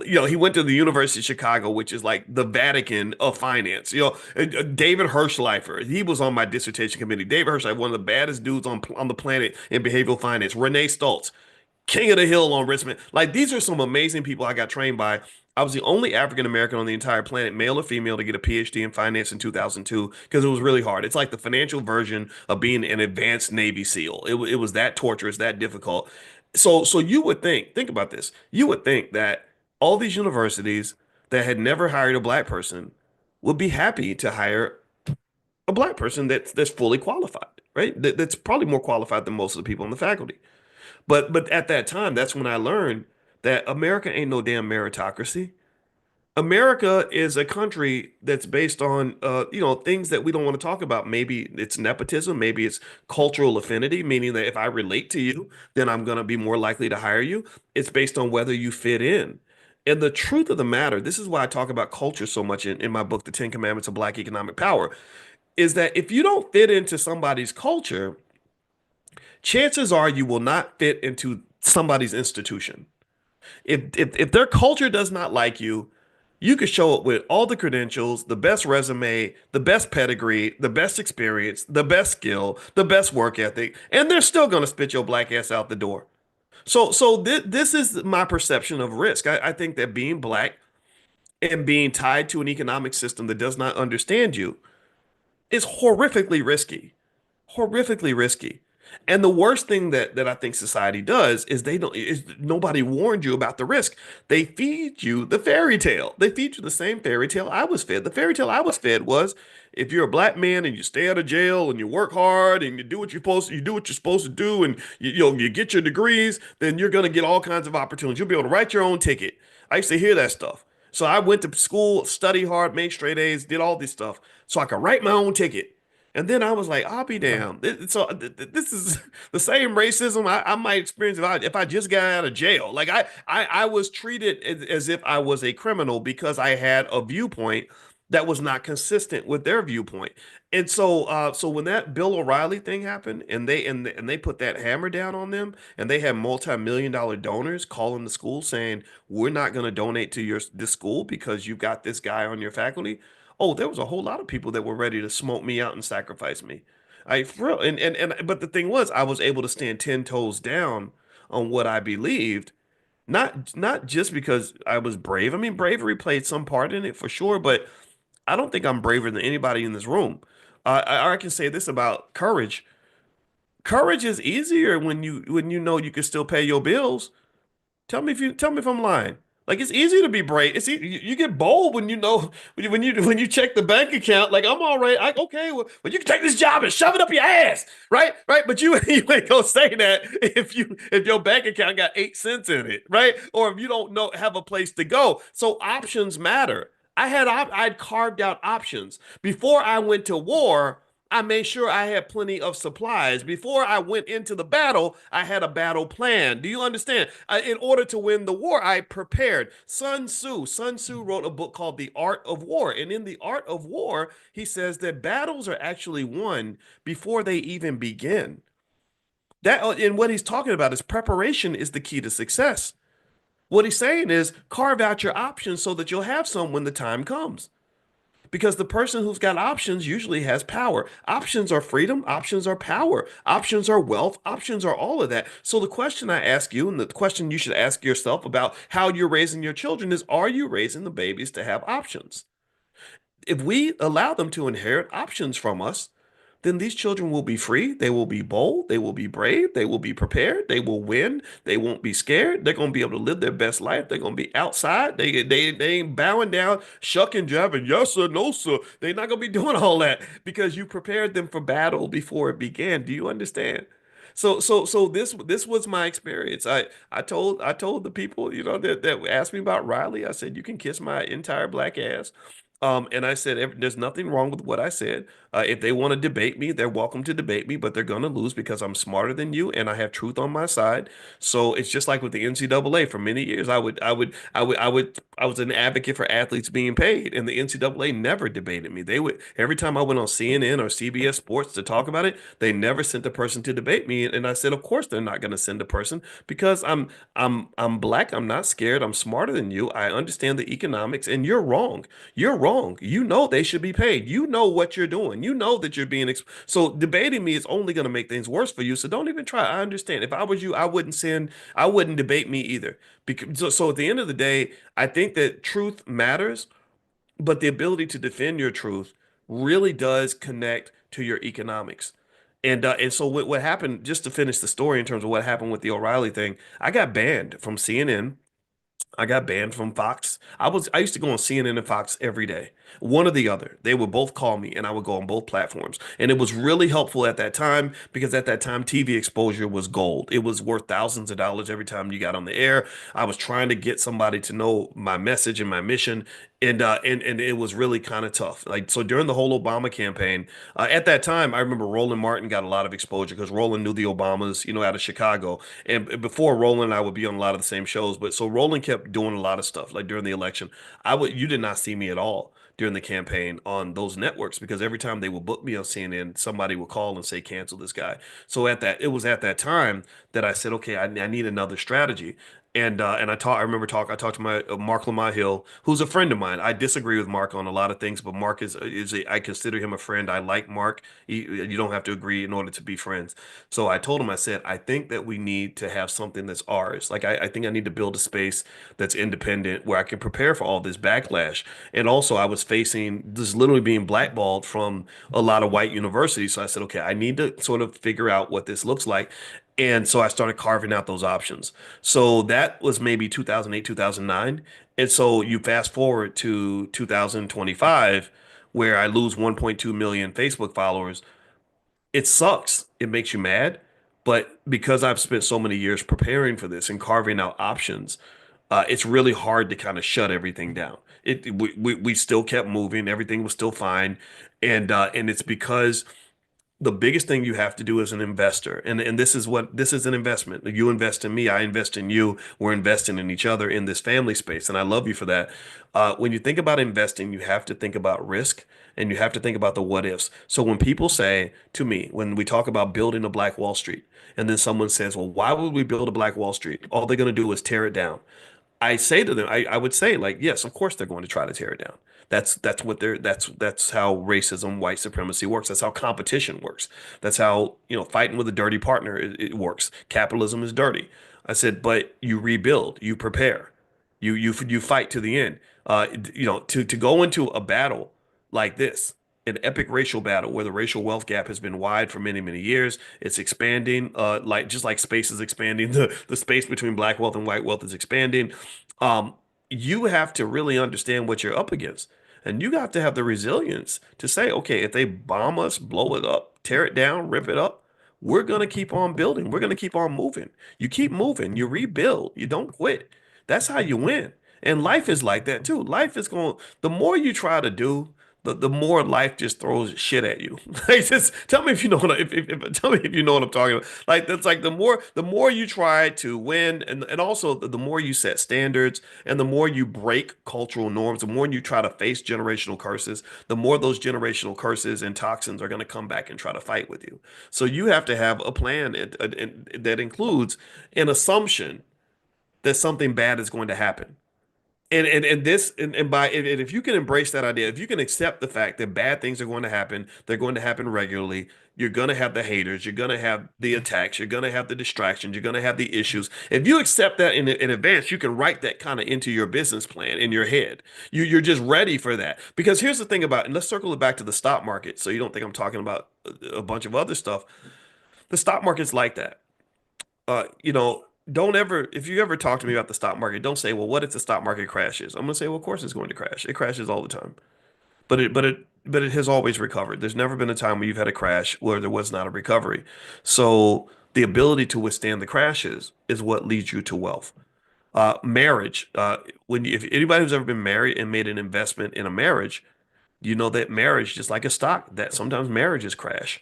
He went to the University of Chicago, which is like the Vatican of finance. David Hirschleifer, he was on my dissertation committee. David Hirschleifer, one of the baddest dudes on the planet in behavioral finance. Renee Stoltz, king of the hill on Richmond. Like these are some amazing people I got trained by. I was the only African American on the entire planet, male or female, to get a PhD in finance in 2002 because it was really hard. It's like the financial version of being an advanced Navy SEAL. It was that torturous, that difficult. So you would think about this. You would think that all these universities that had never hired a black person would be happy to hire a black person that's fully qualified, right? That's probably more qualified than most of the people in the faculty. But at that time, that's when I learned that America ain't no damn meritocracy. America is a country that's based on things that we don't want to talk about. Maybe it's nepotism, maybe it's cultural affinity, meaning that if I relate to you, then I'm going to be more likely to hire you. It's based on whether you fit in. And the truth of the matter, this is why I talk about culture so much in my book, The Ten Commandments of Black Economic Power, is that if you don't fit into somebody's culture, chances are you will not fit into somebody's institution. If their culture does not like you, you could show up with all the credentials, the best resume, the best pedigree, the best experience, the best skill, the best work ethic, and they're still going to spit your black ass out the door. This is my perception of risk. I think that being black and being tied to an economic system that does not understand you is horrifically risky. And the worst thing that I think society does is they don't is nobody warned you about the risk. They feed you the fairy tale. They feed you the same fairy tale I was fed. The fairy tale I was fed was if you're a black man and you stay out of jail and you work hard and you do what you're supposed to do and you get your degrees, then you're gonna get all kinds of opportunities. You'll be able to write your own ticket. I used to hear that stuff. So I went to school, study hard, made straight A's, did all this stuff so I could write my own ticket. And then I was like, I'll be damned. This is the same racism I might experience if I just got out of jail. Like I was treated as if I was a criminal because I had a viewpoint that was not consistent with their viewpoint. And so when that Bill O'Reilly thing happened and they put that hammer down on them and they had multi-million dollar donors calling the school saying, we're not going to donate to this school because you've got this guy on your faculty. Oh, there was a whole lot of people that were ready to smoke me out and sacrifice me. I for real. But the thing was, I was able to stand 10 toes down on what I believed, not just because I was brave. I mean, bravery played some part in it for sure, but I don't think I'm braver than anybody in this room. I can say this about courage. Courage is easier when you know you can still pay your bills. Tell me if I'm lying. Like it's easy to be brave. You get bold when you know when you check the bank account. Like I'm all right. Okay. Well, you can take this job and shove it up your ass, right? Right. But you ain't gonna say that if your bank account got 8 cents in it, right? Or if you don't know have a place to go. So options matter. I'd carved out options. Before I went to war, I made sure I had plenty of supplies. Before I went into the battle, I had a battle plan. Do you understand? In order to win the war, I prepared. Sun Tzu wrote a book called The Art of War. And in The Art of War, he says that battles are actually won before they even begin. And what he's talking about is preparation is the key to success. What he's saying is carve out your options so that you'll have some when the time comes. Because the person who's got options usually has power. Options are freedom, options are power, options are wealth, options are all of that. So the question I ask you, and the question you should ask yourself about how you're raising your children is, are you raising the babies to have options? If we allow them to inherit options from us, then these children will be free. They will be bold. They will be brave. They will be prepared. They will win. They won't be scared. They're going to be able to live their best life. They're going to be outside. They ain't bowing down, shucking, jiving, yes sir, no sir. They're not going to be doing all that because you prepared them for battle before it began. Do you understand? So this was my experience. I told the people, that asked me about Riley. I said, you can kiss my entire black ass. And I said, there's nothing wrong with what I said. If they want to debate me, they're welcome to debate me, but they're going to lose because I'm smarter than you and I have truth on my side. So it's just like with the NCAA. For many years, I was an advocate for athletes being paid, and the NCAA never debated me. They would every time I went on CNN or CBS Sports to talk about it, they never sent a person to debate me. And I said, of course they're not going to send a person because I'm black. I'm not scared. I'm smarter than you. I understand the economics, and you're wrong. You're wrong. You know they should be paid. You know what you're doing. You know that you're being so debating me is only going to make things worse for you. So don't even try. I understand. If I was you, I wouldn't debate me either. Because so at the end of the day, I think that truth matters, but the ability to defend your truth really does connect to your economics. And so what happened, just to finish the story in terms of what happened with the O'Reilly thing, I got banned from CNN. I got banned from Fox. I used to go on CNN and Fox every day. One or the other. They would both call me and I would go on both platforms. And it was really helpful at that time because at that time TV exposure was gold. It was worth thousands of dollars every time you got on the air. I was trying to get somebody to know my message and my mission. And it was really kind of tough. Like so during the whole Obama campaign, at that time, I remember Roland Martin got a lot of exposure because Roland knew the Obamas, out of Chicago. And before Roland and I would be on a lot of the same shows, but so Roland kept doing a lot of stuff. Like during the election, you did not see me at all during the campaign on those networks because every time they would book me on CNN, somebody would call and say, cancel this guy. So it was at that time that I said, okay, I need another strategy. And I talked to my Mark Lamont Hill, who's a friend of mine. I disagree with Mark on a lot of things, but Mark I consider him a friend. I like Mark. You don't have to agree in order to be friends. So I told him, I said, I think that we need to have something that's ours. Like I think I need to build a space that's independent where I can prepare for all this backlash. And also I was facing this literally being blackballed from a lot of white universities. So I said, okay, I need to sort of figure out what this looks like. And so I started carving out those options. So that was maybe 2008, 2009. And so you fast forward to 2025, where I lose 1.2 million Facebook followers. It sucks. It makes you mad. But because I've spent so many years preparing for this and carving out options, it's really hard to kind of shut everything down. We still kept moving. Everything was still fine. And it's because the biggest thing you have to do as an investor, and this is an investment. You invest in me, I invest in you. We're investing in each other in this family space, and I love you for that. When you think about investing, you have to think about risk and you have to think about the what ifs. So when people say to me, when we talk about building a Black Wall Street, and then someone says, well, why would we build a Black Wall Street? All they're going to do is tear it down. I say to them, I would say like, yes, of course they're going to try to tear it down. That's what they're that's how racism, white supremacy works. That's how competition works. That's how, fighting with a dirty partner it works. Capitalism is dirty. I said, but you rebuild, you prepare, you fight to the end. To go into a battle like this, an epic racial battle where the racial wealth gap has been wide for many, many years. It's expanding, like just like space is expanding, the space between black wealth and white wealth is expanding. Um, you have to really understand what you're up against. And you have to have the resilience to say, okay, if they bomb us, blow it up, tear it down, rip it up, we're going to keep on building. We're going to keep on moving. You keep moving, you rebuild, you don't quit. That's how you win. And life is like that too. Life is going, the more you try to do, the more life just throws shit at you. Like, just tell me if you know what tell me if you know what I'm talking about. Like, that's like the more you try to win, and also the more you set standards, and the more you break cultural norms, the more you try to face generational curses, the more those generational curses and toxins are going to come back and try to fight with you. So you have to have a plan that includes an assumption that something bad is going to happen. And this and if you can embrace that idea, if you can accept the fact that bad things are going to happen, they're going to happen regularly. You're going to have the haters, you're going to have the attacks, you're going to have the distractions, you're going to have the issues. If you accept that in advance, you can write that kind of into your business plan in your head. You're just ready for that. Because here's the thing about, and let's circle it back to the stock market, so you don't think I'm talking about a bunch of other stuff. The stock market's like that. Don't ever, if you ever talk to me about the stock market, don't say, well, what if the stock market crashes? I'm going to say, well, of course it's going to crash. It crashes all the time. But it has always recovered. There's never been a time where you've had a crash where there was not a recovery. So the ability to withstand the crashes is what leads you to wealth. Marriage, if anybody who's ever been married and made an investment in a marriage, you know that marriage, just like a stock, that sometimes marriages crash.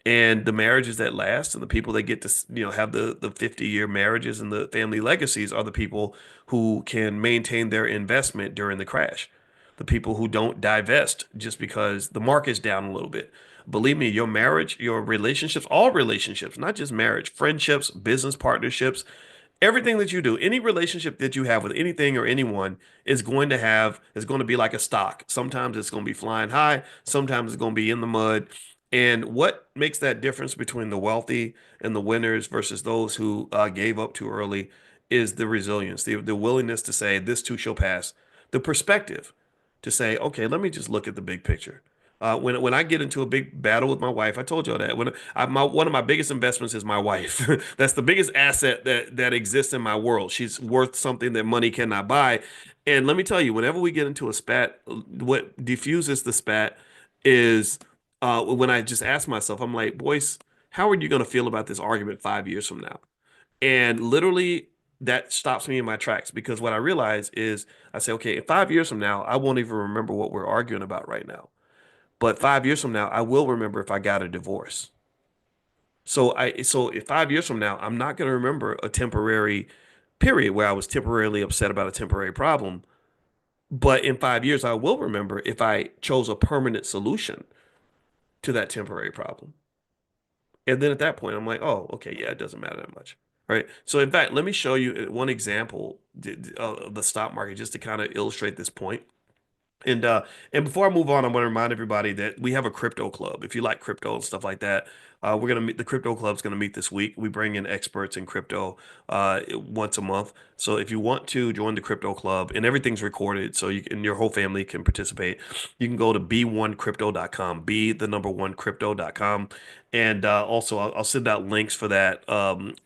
And the marriages that last and the people that get to, have the 50-year marriages and the family legacies are the people who can maintain their investment during the crash. The people who don't divest just because the market's down a little bit. Believe me, your marriage, your relationships, all relationships, not just marriage, friendships, business partnerships, everything that you do, any relationship that you have with anything or anyone is going to be like a stock. Sometimes it's going to be flying high, sometimes it's going to be in the mud. And what makes that difference between the wealthy and the winners versus those who gave up too early is the resilience, the willingness to say, this too shall pass, the perspective to say, okay, let me just look at the big picture. When I get into a big battle with my wife, I told y'all that one of my biggest investments is my wife. That's the biggest asset that exists in my world. She's worth something that money cannot buy. And let me tell you, whenever we get into a spat, what diffuses the spat is when I just ask myself, I'm like, Boyce, how are you going to feel about this argument 5 years from now? And literally, that stops me in my tracks because what I realize is I say, okay, in 5 years from now, I won't even remember what we're arguing about right now. But 5 years from now, I will remember if I got a divorce. So if 5 years from now, I'm not going to remember a temporary period where I was temporarily upset about a temporary problem. But in 5 years, I will remember if I chose a permanent solution to that temporary problem. And then at that point, I'm like, oh, okay, yeah, it doesn't matter that much. All right. So in fact, let me show you one example of the stock market just to kind of illustrate this point. And before I move on, I want to remind everybody that we have a crypto club. If you like crypto and stuff like that, we're gonna meet. The crypto club's gonna meet this week. We bring in experts in crypto once a month. So if you want to join the crypto club, and everything's recorded, so you and your whole family can participate, you can go to b1crypto.com, b the number one crypto.com. And also, I'll send out links for that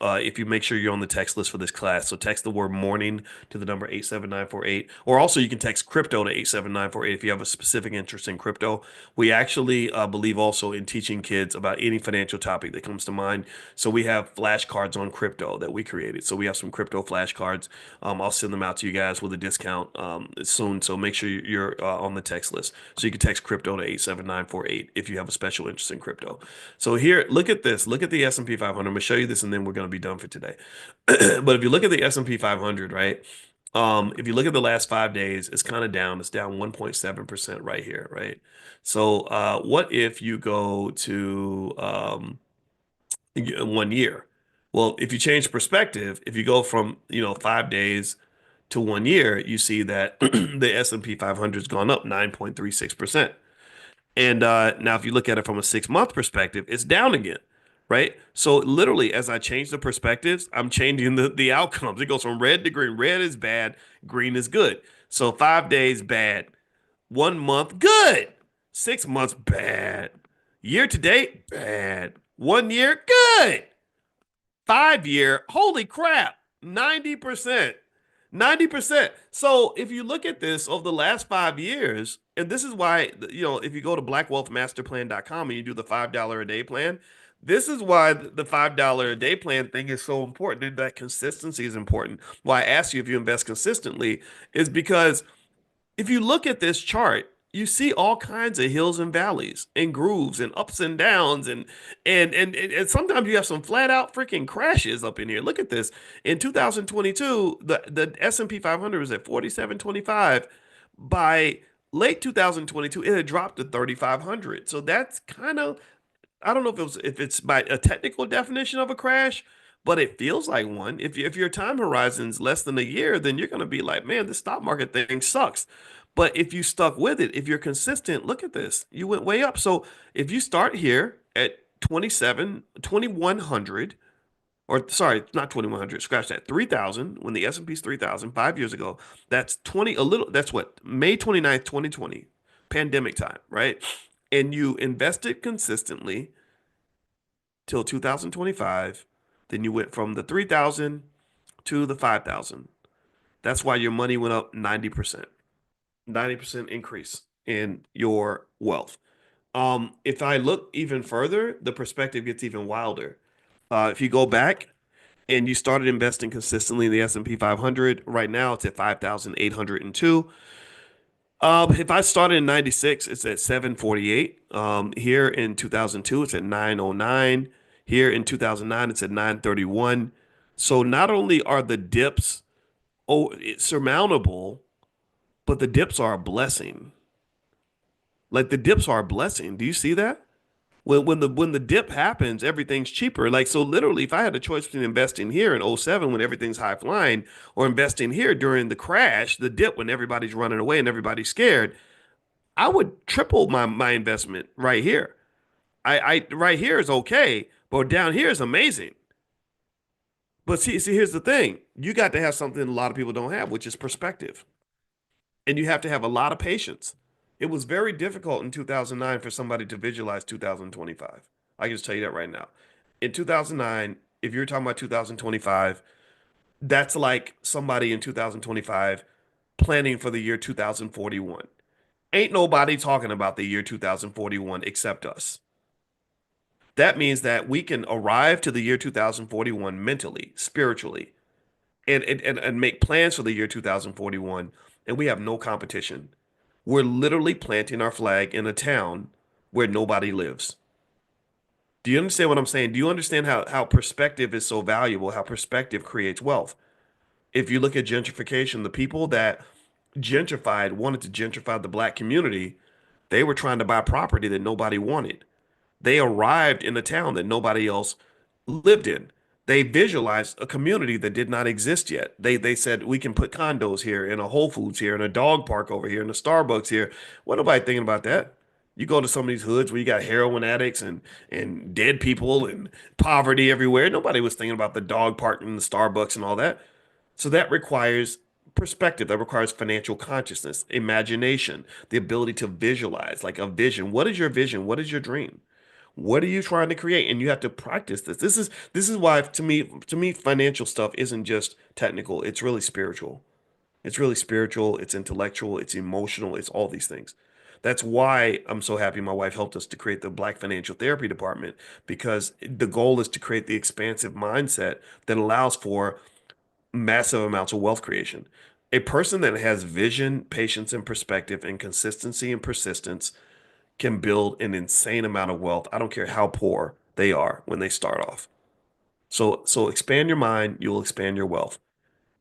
if you make sure you're on the text list for this class. So text the word morning to the number 87948. Or also, you can text crypto to 87948 if you have a specific interest in crypto. We actually believe also in teaching kids about any financial topic that comes to mind. So we have flashcards on crypto that we created. So we have some crypto flashcards. I'll send them out to you guys with a discount soon. So make sure you're on the text list. So you can text crypto to 87948 if you have a special interest in crypto. So here, look at this. Look at the S&P 500. I'm going to show you this and then we're going to be done for today. But if you look at the S&P 500, right? If you look at the last 5 days, it's kind of down. It's down 1.7% right here, right? So what if you go to 1 year? Well, if you change perspective, if you go from 5 days to 1 year, you see that the S&P 500 has gone up 9.36%. And now, if you look at it from a 6 month perspective, it's down again, right? So literally, as I change the perspectives, I'm changing the outcomes. It goes from red to green. Red is bad, green is good. So 5 days bad, 1 month good, 6 months bad, year to date bad, 1 year good. 5 year, holy crap, 90%. 90%. So if you look at this over the last 5 years, and this is why, if you go to blackwealthmasterplan.com and you do the $5 a day plan, This is why the $5 a day plan thing is so important, and that consistency is important. Why I ask you if you invest consistently is because if you look at this chart, you see all kinds of hills and valleys and grooves and ups and downs and sometimes you have some flat out freaking crashes up in here. Look at this. In 2022, the S&P 500 was at 4725. By late 2022, it had dropped to 3500. So that's kind of, I don't know if it's by a technical definition of a crash, but it feels like one. If your time horizon's less than a year, then you're going to be like, man, the stock market thing sucks. But if you stuck with it, if you're consistent, look at this. You went way up. So if you start here at 2100, or sorry, not 2100, scratch that, 3000, when the S&P's 3000 5 years ago, that's 20, a little, that's what, May 29th, 2020, pandemic time, right? And you invested consistently till 2025. Then you went from the 3,000 to the 5,000. That's why your money went up 90%. 90% increase in your wealth. If I look even further, the perspective gets even wilder. If you go back and you started investing consistently in the S&P 500, right now it's at 5,802. If I started in 96, it's at 748. Here in 2002, it's at 909. Here in 2009, it's at 931. So not only are the dips surmountable, but the dips are a blessing. Like the dips are a blessing. Do you see that? When the dip happens, everything's cheaper. Like so literally, if I had a choice between investing here in '07 when everything's high flying or investing here during the crash, the dip when everybody's running away and everybody's scared, I would triple my investment right here. I right here is okay, but down here is amazing. But see, here's the thing. You got to have something a lot of people don't have, which is perspective. And you have to have a lot of patience. It was very difficult in 2009 for somebody to visualize 2025. I can just tell you that right now. In 2009, if you're talking about 2025, that's like somebody in 2025 planning for the year 2041. Ain't nobody talking about the year 2041 except us. That means that we can arrive to the year 2041 mentally, spiritually, and make plans for the year 2041, and we have no competition. We're literally planting our flag in a town where nobody lives. Do you understand what I'm saying? Do you understand how perspective is so valuable, how perspective creates wealth? If you look at gentrification, the people that gentrified wanted to gentrify the black community, they were trying to buy property that nobody wanted. They arrived in a town that nobody else lived in. They visualized a community that did not exist yet. They said we can put condos here and a Whole Foods here and a dog park over here and a Starbucks here. What nobody thinking about that? You go to some of these hoods where you got heroin addicts and dead people and poverty everywhere. Nobody was thinking about the dog park and the Starbucks and all that. So that requires perspective, that requires financial consciousness, imagination, the ability to visualize, like a vision. What is your vision? What is your dream? What are you trying to create? And you have to practice this. This is why to me financial stuff isn't just technical. It's really spiritual. It's really spiritual, it's intellectual, it's emotional, it's all these things. That's why I'm so happy my wife helped us to create the Black Financial Therapy Department because the goal is to create the expansive mindset that allows for massive amounts of wealth creation. A person that has vision, patience, and perspective, and consistency and persistence can build an insane amount of wealth. I don't care how poor they are when they start off. So expand your mind, you'll expand your wealth.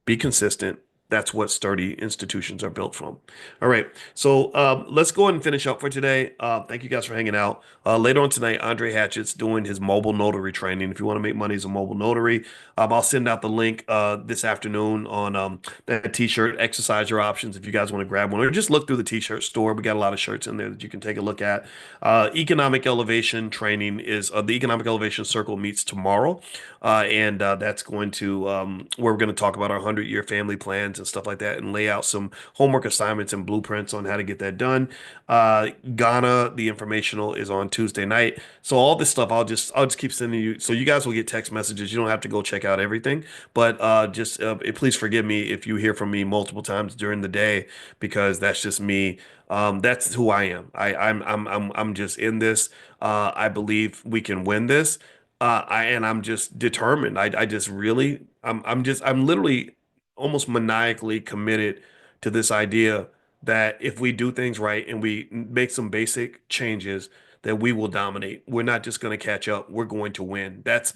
Be consistent. That's what sturdy institutions are built from. All right. So let's go ahead and finish up for today. Thank you guys for hanging out. Later on tonight, Andre Hatchett's doing his mobile notary training. If you want to make money as a mobile notary, I'll send out the link this afternoon on that t-shirt, exercise your options if you guys want to grab one, or just look through the t-shirt store. We got a lot of shirts in there that you can take a look at. Economic elevation training is the Economic Elevation Circle meets tomorrow. And that's going to where we're going to talk about our 100-year family plans and stuff like that and lay out some homework assignments and blueprints on how to get that done. Ghana, the informational is on Tuesday night. So all this stuff I'll just keep sending you. So you guys will get text messages. You don't have to go check out everything, but just please forgive me if you hear from me multiple times during the day because that's just me. That's who I am. I'm just in this. I believe we can win this. I'm just determined. I just really I'm literally almost maniacally committed to this idea that if we do things right and we make some basic changes, that we will dominate. We're not just going to catch up. We're going to win. That's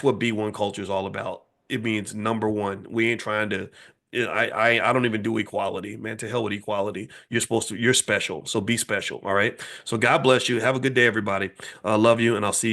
what B1 culture is all about. It means number one. We ain't trying to. I don't even do equality, man. To hell with equality. You're special. So be special. All right. So God bless you. Have a good day, everybody. Love you, and I'll see you.